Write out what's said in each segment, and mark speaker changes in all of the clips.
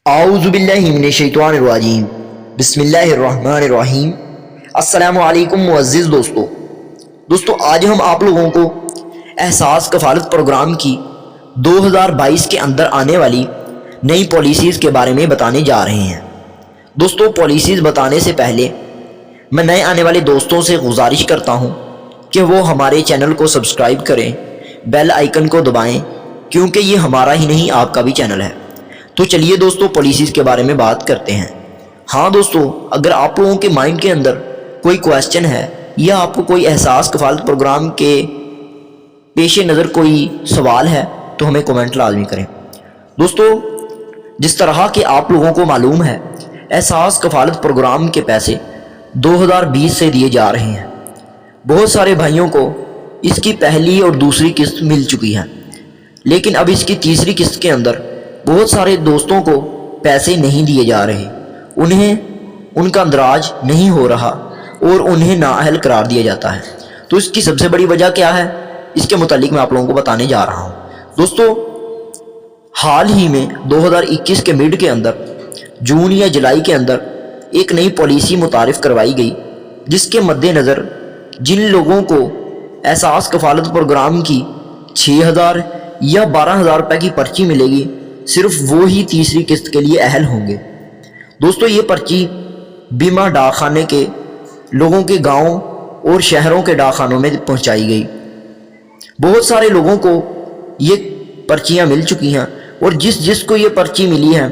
Speaker 1: اعوذ باللہ من الشیطان الرجیم بسم اللہ الرحمن الرحیم۔ السلام علیکم معزز دوستو آج ہم آپ لوگوں کو احساس کفالت پروگرام کی 2022 کے اندر آنے والی نئی پالیسیز کے بارے میں بتانے جا رہے ہیں۔ دوستو پالیسیز بتانے سے پہلے میں نئے آنے والے دوستوں سے گزارش کرتا ہوں کہ وہ ہمارے چینل کو سبسکرائب کریں، بیل آئیکن کو دبائیں، کیونکہ یہ ہمارا ہی نہیں آپ کا بھی چینل ہے۔ تو چلیے دوستو پالیسیز کے بارے میں بات کرتے ہیں۔ ہاں دوستو، اگر آپ لوگوں کے مائنڈ کے اندر کوئی کویسچن ہے یا آپ کو کوئی احساس کفالت پروگرام کے پیش نظر کوئی سوال ہے تو ہمیں کومنٹ لازمی کریں۔ دوستو جس طرح کہ آپ لوگوں کو معلوم ہے، احساس کفالت پروگرام کے پیسے 2020 سے دیے جا رہے ہیں۔ بہت سارے بھائیوں کو اس کی پہلی اور دوسری قسط مل چکی ہے، لیکن اب اس کی تیسری قسط کے اندر بہت سارے دوستوں کو پیسے نہیں دیے جا رہے، انہیں ان کا اندراج نہیں ہو رہا اور انہیں نااہل قرار دیا جاتا ہے۔ تو اس کی سب سے بڑی وجہ کیا ہے، اس کے متعلق میں آپ لوگوں کو بتانے جا رہا ہوں۔ دوستو حال ہی میں 2021 کے مڈ کے اندر جون یا جولائی کے اندر ایک نئی پالیسی متعارف کروائی گئی، جس کے مد نظر جن لوگوں کو احساس کفالت پروگرام کی 6,000 یا 12,000 روپے کی پرچی ملے گی، صرف وہ ہی تیسری قسط کے لیے اہل ہوں گے۔ دوستو یہ پرچی بیمہ ڈاک خانے کے لوگوں کے گاؤں اور شہروں کے ڈاک خانوں میں پہنچائی گئی۔ بہت سارے لوگوں کو یہ پرچیاں مل چکی ہیں، اور جس کو یہ پرچی ملی ہے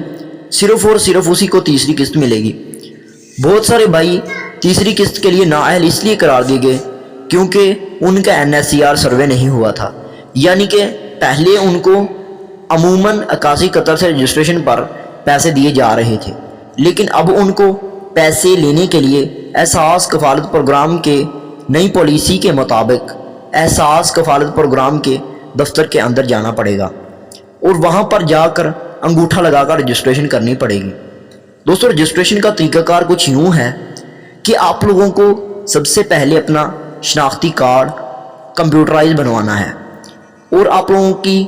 Speaker 1: صرف اور صرف اسی کو تیسری قسط ملے گی۔ بہت سارے بھائی تیسری قسط کے لیے نااہل اس لیے قرار دیے گئے کیونکہ ان کا NSCR سروے نہیں ہوا تھا، یعنی کہ پہلے ان کو عموماً 81 قطر سے رجسٹریشن پر پیسے دیے جا رہے تھے، لیکن اب ان کو پیسے لینے کے لیے احساس کفالت پروگرام کے نئی پالیسی کے مطابق احساس کفالت پروگرام کے دفتر کے اندر جانا پڑے گا اور وہاں پر جا کر انگوٹھا لگا کر رجسٹریشن کرنی پڑے گی۔ دوستو رجسٹریشن کا طریقہ کار کچھ یوں ہے کہ آپ لوگوں کو سب سے پہلے اپنا شناختی کارڈ کمپیوٹرائز بنوانا ہے، اور آپ لوگوں کی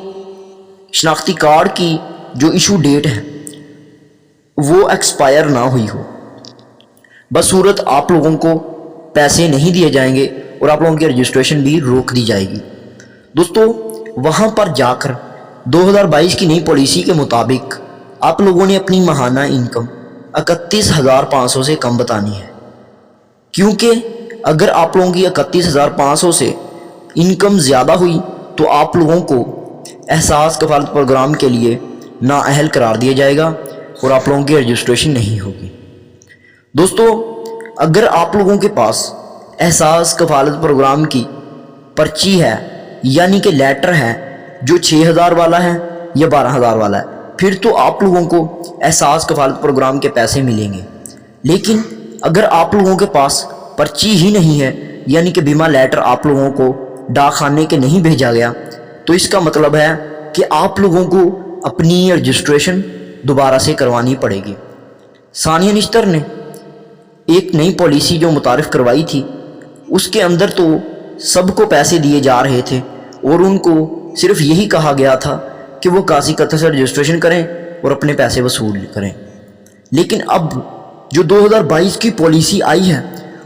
Speaker 1: شناختی کارڈ کی جو ایشو ڈیٹ ہے وہ ایکسپائر نہ ہوئی ہو، بصورت آپ لوگوں کو پیسے نہیں دیے جائیں گے اور آپ لوگوں کی رجسٹریشن بھی روک دی جائے گی۔ دوستو وہاں پر جا کر 2022 کی نئی پالیسی کے مطابق آپ لوگوں نے اپنی ماہانہ انکم 31,500 سے کم بتانی ہے، کیونکہ اگر آپ لوگوں کی 31,500 سے انکم زیادہ ہوئی تو آپ لوگوں کو احساس کفالت پروگرام کے لیے نااہل قرار دیا جائے گا اور آپ لوگوں کی رجسٹریشن نہیں ہوگی۔ دوستو اگر آپ لوگوں کے پاس احساس کفالت پروگرام کی پرچی ہے، یعنی کہ لیٹر ہے جو 6,000 والا ہے یا 12,000 والا ہے، پھر تو آپ لوگوں کو احساس کفالت پروگرام کے پیسے ملیں گے۔ لیکن اگر آپ لوگوں کے پاس پرچی ہی نہیں ہے، یعنی کہ بیمہ لیٹر آپ لوگوں کو ڈاک خانے کے نہیں بھیجا گیا، تو اس کا مطلب ہے کہ آپ لوگوں کو اپنی رجسٹریشن دوبارہ سے کروانی پڑے گی۔ ثانیہ نشتر نے ایک نئی پالیسی جو متعارف کروائی تھی، اس کے اندر تو سب کو پیسے دیے جا رہے تھے اور ان کو صرف یہی کہا گیا تھا کہ وہ 81 قطر سے رجسٹریشن کریں اور اپنے پیسے وصول کریں۔ لیکن اب جو 2022 کی پالیسی آئی ہے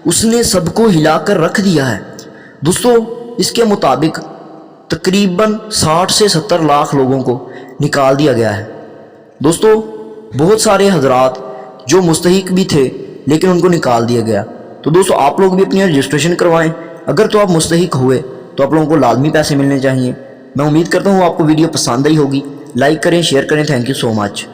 Speaker 1: اس نے سب کو ہلا کر رکھ دیا ہے۔ دوستو اس کے مطابق تقریباً 60 سے 70 لاکھ لوگوں کو نکال دیا گیا ہے۔ دوستو بہت سارے حضرات جو مستحق بھی تھے لیکن ان کو نکال دیا گیا۔ تو دوستو آپ لوگ بھی اپنی رجسٹریشن کروائیں، اگر تو آپ مستحق ہوئے تو آپ لوگوں کو لازمی پیسے ملنے چاہیے۔ میں امید کرتا ہوں آپ کو ویڈیو پسند آئی ہوگی، لائک کریں، شیئر کریں۔ Thank you so much.